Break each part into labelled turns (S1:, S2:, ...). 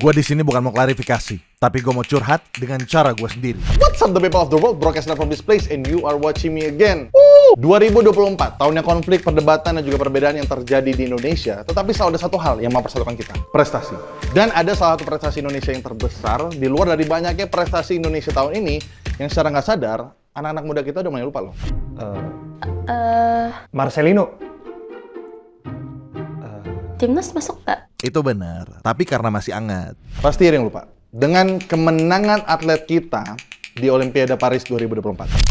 S1: Gue di sini bukan mau klarifikasi, tapi gue mau curhat dengan cara gue sendiri.
S2: What's up the people of the world, broadcast from this place and you are watching me again. 2024, tahunnya konflik, perdebatan, dan juga perbedaan yang terjadi di Indonesia. Tetapi selalu ada satu hal yang mempersatukan kita, prestasi. Dan ada salah satu prestasi Indonesia yang terbesar, di luar dari banyaknya prestasi Indonesia tahun ini, yang secara nggak sadar, anak-anak muda kita udah mulai lupa loh.
S3: Marcelino.
S4: Timnas masuk nggak?
S1: Itu benar, tapi karena masih hangat.
S2: Pasti ada yang lupa. Dengan kemenangan atlet kita di Olimpiade Paris 2024.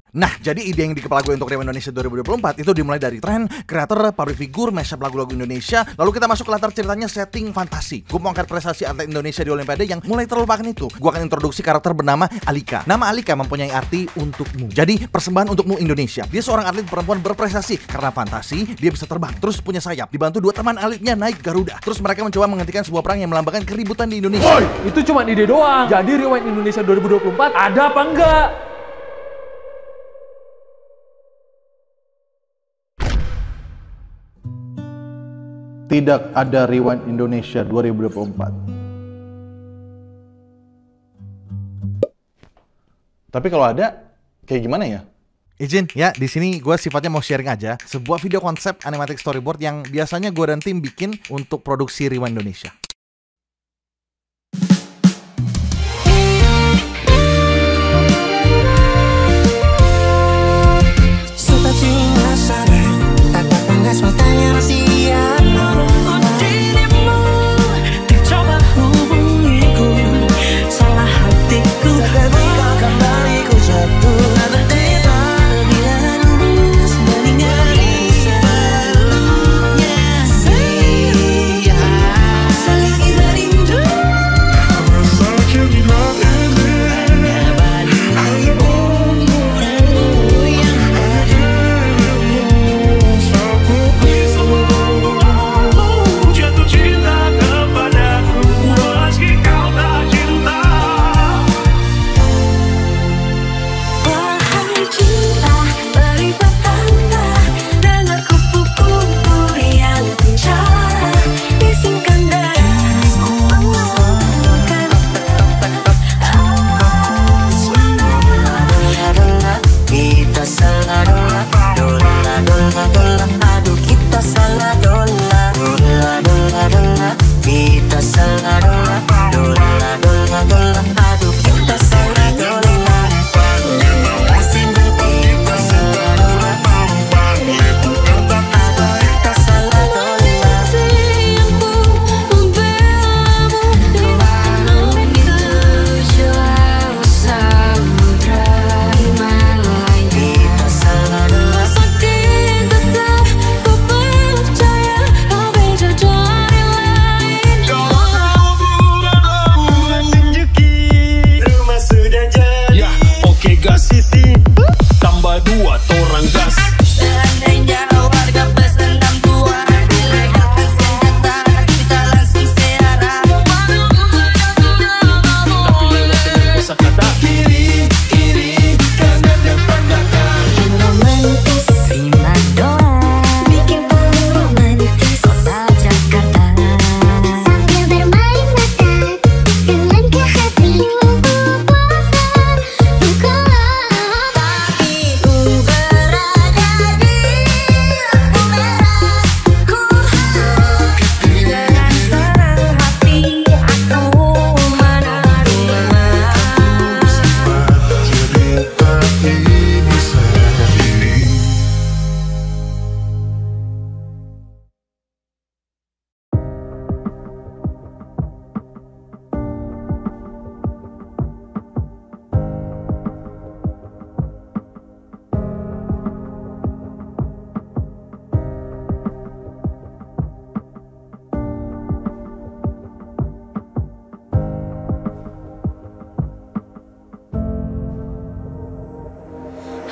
S1: Nah, jadi ide yang di kepala gue untuk Rewind Indonesia 2024 itu dimulai dari tren, kreator, public figure, mashup lagu-lagu Indonesia. Lalu kita masuk ke latar ceritanya setting fantasi. Gue mau angkat prestasi atlet Indonesia di Olimpiade yang mulai terlupakan itu. Gue akan introduksi karakter bernama Alika. Nama Alika mempunyai arti untukmu. Jadi, persembahan untukmu Indonesia. Dia seorang atlet perempuan berprestasi. Karena fantasi, dia bisa terbang, terus punya sayap. Dibantu dua teman atletnya naik Garuda. Terus mereka mencoba menghentikan sebuah perang yang melambangkan keributan di Indonesia.
S3: Woy, itu cuma ide doang. Jadi Rewind Indonesia 2024 ada apa enggak?
S2: Tidak ada Rewind Indonesia 2024. Tapi kalau ada, kayak gimana ya?
S1: Izin ya, di sini gue sifatnya mau sharing aja sebuah video konsep animatic storyboard yang biasanya gue dan tim bikin untuk produksi Rewind Indonesia.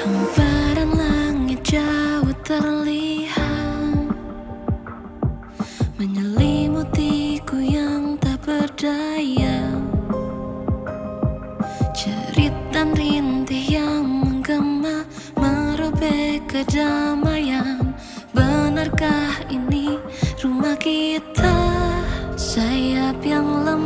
S5: Hamparan langit jauh terlihat menyelimutiku yang tak berdaya. Jeritan rintih yang menggema merobek kedamaian. Benarkah ini rumah kita? Sayap yang lemah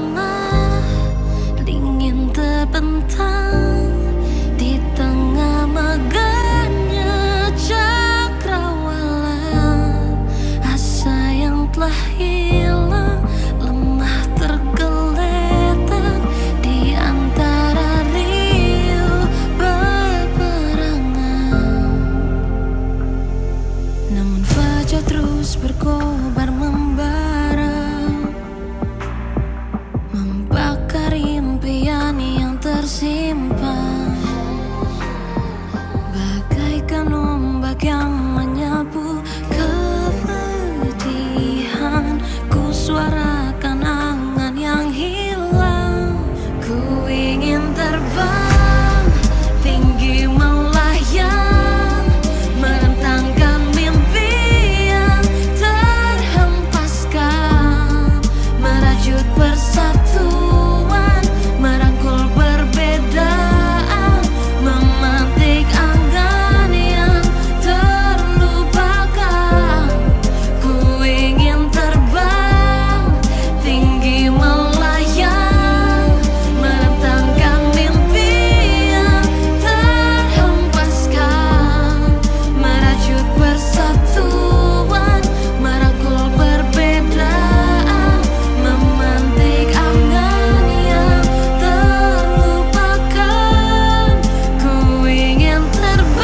S5: telah hilang, lemah tergeletak di antara riuh peperangan. Namun fajar terus berkobar membara, membakar impian yang tersimpan, bagaikan ombak yang menyapu kepedihan. Ku suarakan angan yang hilang. Ku ingin terbang tinggi melayang, merentangkan mimpi yang terhempaskan, merajut persatuan, merangkul perbedaan, memantik angan yang terlupakan. Ku ingin terbang tinggi melayang, merentangkan mimpi yang terhempaskan, merajut persatuan, merangkul perbedaan, memantik angan yang terlupakan. Ku ingin terbang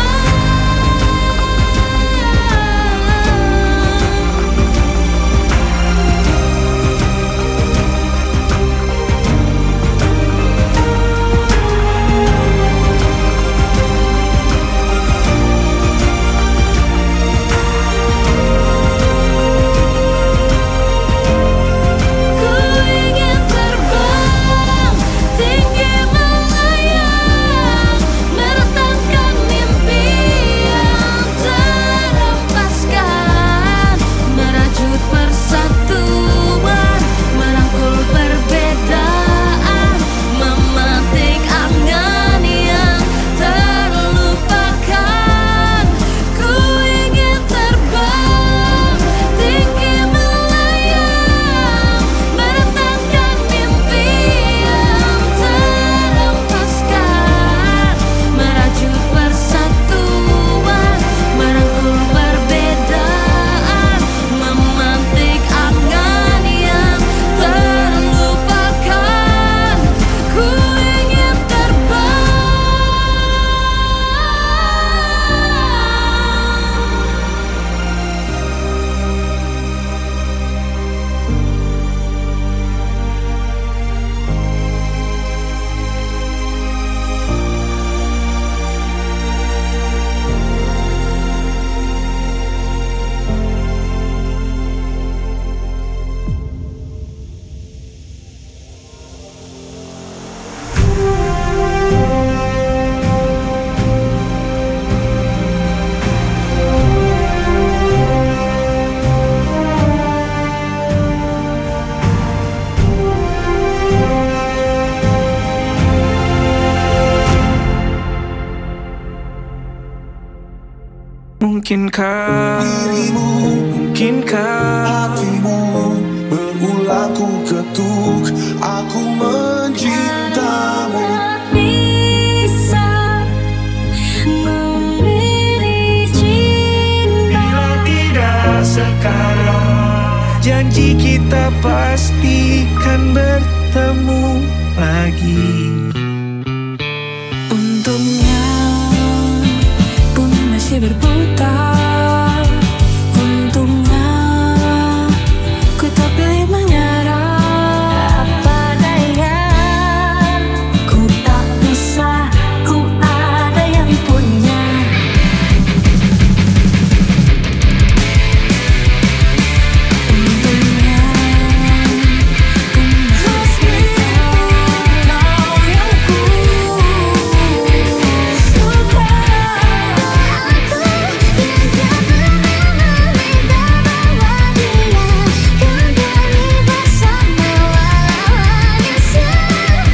S5: tinggi melayang, merentangkan mimpi yang terhempaskan, merajut persatuan, merangkul perbedaan, memantik angan yang terlupakan. Ku ingin terbang tinggi melayang, merentangkan mimpi yang terhempaskan, merajut persatuan, merangkul perbedaan, memantik angan yang terlupakan. Ku ingin
S6: Mungkinkah hatimu berulang ku ketuk, aku mencintamu.
S5: bisa memilih cinta.
S6: Bila tidak sekarang, janji kita pastikan bertemu lagi.
S5: Untungnya pun masih berputar. Untungnya ku tak pilih menyerah. Apa daya, ku tak bisa, ku ada yang punya. Untungnya pun masih berputar. Kau yang ku suka. Aku yang tak pernah meminta bahwa dia kembali bersama walau hanya sesaat.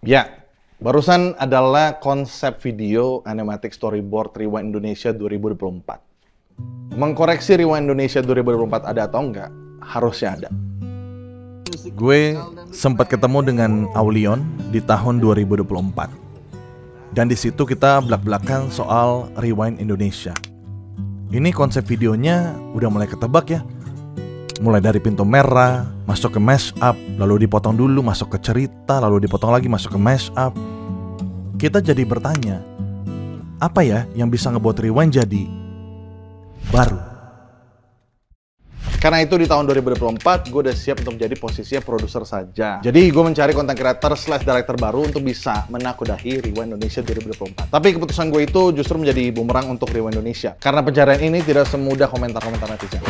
S2: Ya, barusan adalah konsep video animatic storyboard Rewind Indonesia 2024. Mengkoreksi Rewind Indonesia 2024 ada atau enggak? Harusnya ada.
S1: gue sempat ketemu dengan Aulion di tahun 2024. Dan di situ kita belak-belakan soal Rewind Indonesia. Ini konsep videonya udah mulai ketebak ya. Mulai dari pintu merah, masuk ke mashup, lalu dipotong dulu, masuk ke cerita, lalu dipotong lagi, masuk ke mashup. Kita jadi bertanya, apa ya yang bisa ngebuat Rewind jadi baru?
S2: Karena itu di tahun 2024 gue udah siap untuk menjadi posisinya produser saja. Jadi gue mencari content creator / director baru untuk bisa menakudahi Rewind Indonesia 2024. Tapi keputusan gue itu justru menjadi bumerang untuk Rewind Indonesia. Karena pencarian ini tidak semudah komentar-komentar netizen.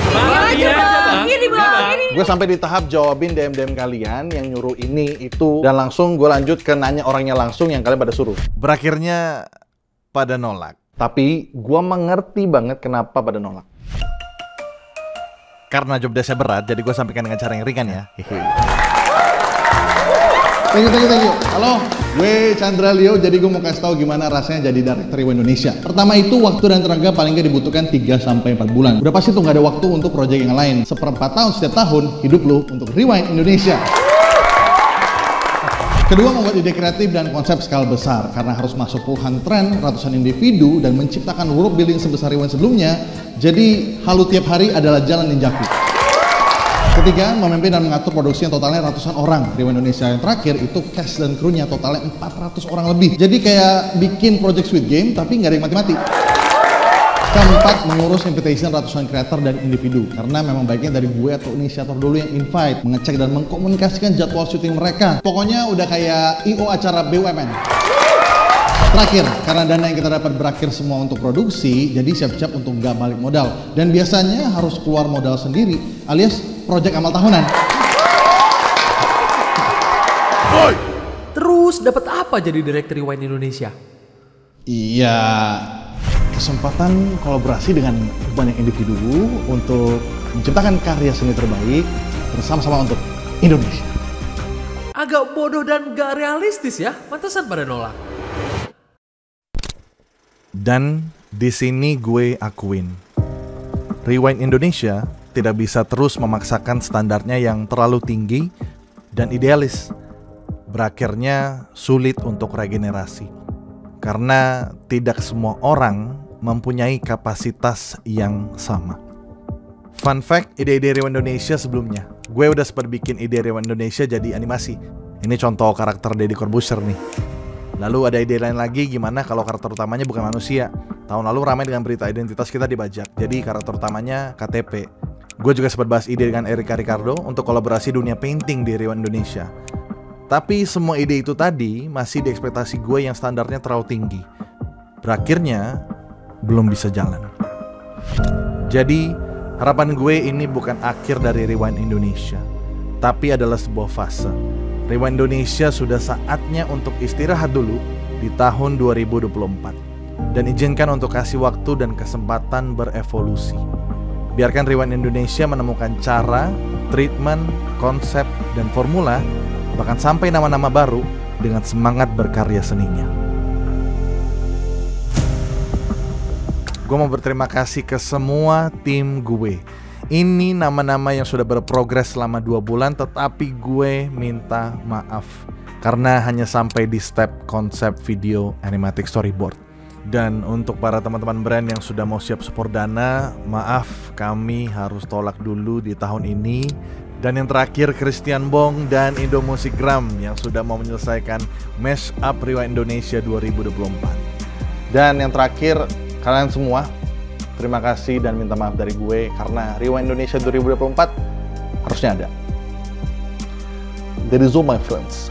S2: Gue sampai di tahap jawabin DM kalian yang nyuruh ini, itu, dan langsung gue lanjut ke nanya orangnya langsung yang kalian pada suruh.
S1: Berakhirnya pada nolak.
S2: Tapi gue mengerti banget kenapa pada nolak.
S1: Karena job desk-nya berat, jadi gue sampaikan dengan cara yang ringan ya.
S2: Thank you. Halo, gue Chandra Leo. Jadi gue mau kasih tahu gimana rasanya jadi director Rewind Indonesia. Pertama itu waktu dan tenaga paling nggak dibutuhkan 3-4 bulan. Udah pasti tuh nggak ada waktu untuk proyek yang lain. 1/4 tahun setiap tahun hidup lu untuk Rewind Indonesia. Kedua, membuat ide kreatif dan konsep skala besar. Karena harus masuk puluhan tren, ratusan individu, dan menciptakan world building sebesar Rewind sebelumnya. Jadi, halu tiap hari adalah jalan ninjaku. Ketiga, memimpin dan mengatur produksi yang totalnya ratusan orang. Rewind Indonesia yang terakhir itu cast dan krunya totalnya 400 orang lebih. Jadi kayak bikin project Squid Game tapi nggak ada yang mati-mati. Keempat, mengurus invitation ratusan kreator dan individu. Karena memang baiknya dari gue atau inisiator dulu yang invite, mengecek dan mengkomunikasikan jadwal syuting mereka. Pokoknya udah kayak I.O. acara BUMN. Terakhir, karena dana yang kita dapat berakhir semua untuk produksi, jadi siap-siap untuk nggak balik modal. Dan biasanya harus keluar modal sendiri, alias proyek amal tahunan.
S3: Terus dapat apa jadi direktur Rewind Indonesia?
S2: Iya, kesempatan kolaborasi dengan banyak individu untuk menciptakan karya seni terbaik bersama-sama untuk Indonesia.
S3: Agak bodoh dan gak realistis ya, pantesan pada nolak.
S1: Dan di sini gue akuin, Rewind Indonesia tidak bisa terus memaksakan standarnya yang terlalu tinggi dan idealis. Berakhirnya sulit untuk regenerasi. Karena tidak semua orang mempunyai kapasitas yang sama. Fun fact, ide-ide Rewind Indonesia sebelumnya, gue udah sempat bikin ide Rewind Indonesia jadi animasi. Ini contoh karakter Deddy Corbuzier nih. Lalu ada ide lain lagi, gimana kalau karakter utamanya bukan manusia. Tahun lalu ramai dengan berita identitas kita dibajak, jadi karakter utamanya KTP. Gue juga sempat bahas ide dengan Erika Ricardo untuk kolaborasi dunia painting di Rewind Indonesia. Tapi semua ide itu tadi masih di ekspektasi gue yang standarnya terlalu tinggi. Berakhirnya belum bisa jalan. Jadi harapan gue ini bukan akhir dari Rewind Indonesia, tapi adalah sebuah fase. Rewind Indonesia sudah saatnya untuk istirahat dulu di tahun 2024. Dan izinkan untuk kasih waktu dan kesempatan berevolusi. Biarkan Rewind Indonesia menemukan cara, treatment, konsep, dan formula, bahkan sampai nama-nama baru dengan semangat berkarya seninya. Gue mau berterima kasih ke semua tim gue. Ini nama-nama yang sudah berprogres selama 2 bulan, tetapi gue minta maaf karena hanya sampai di step konsep video animatic storyboard. Dan untuk para teman-teman brand yang sudah mau siap support dana, maaf kami harus tolak dulu di tahun ini. Dan yang terakhir, Christian Bong dan Indo Music Gram yang sudah mau menyelesaikan Mashup Rewind Indonesia 2024.
S2: Dan yang terakhir, kalian semua, terima kasih dan minta maaf dari gue karena Rewind Indonesia 2024 harusnya ada. That is all my friends.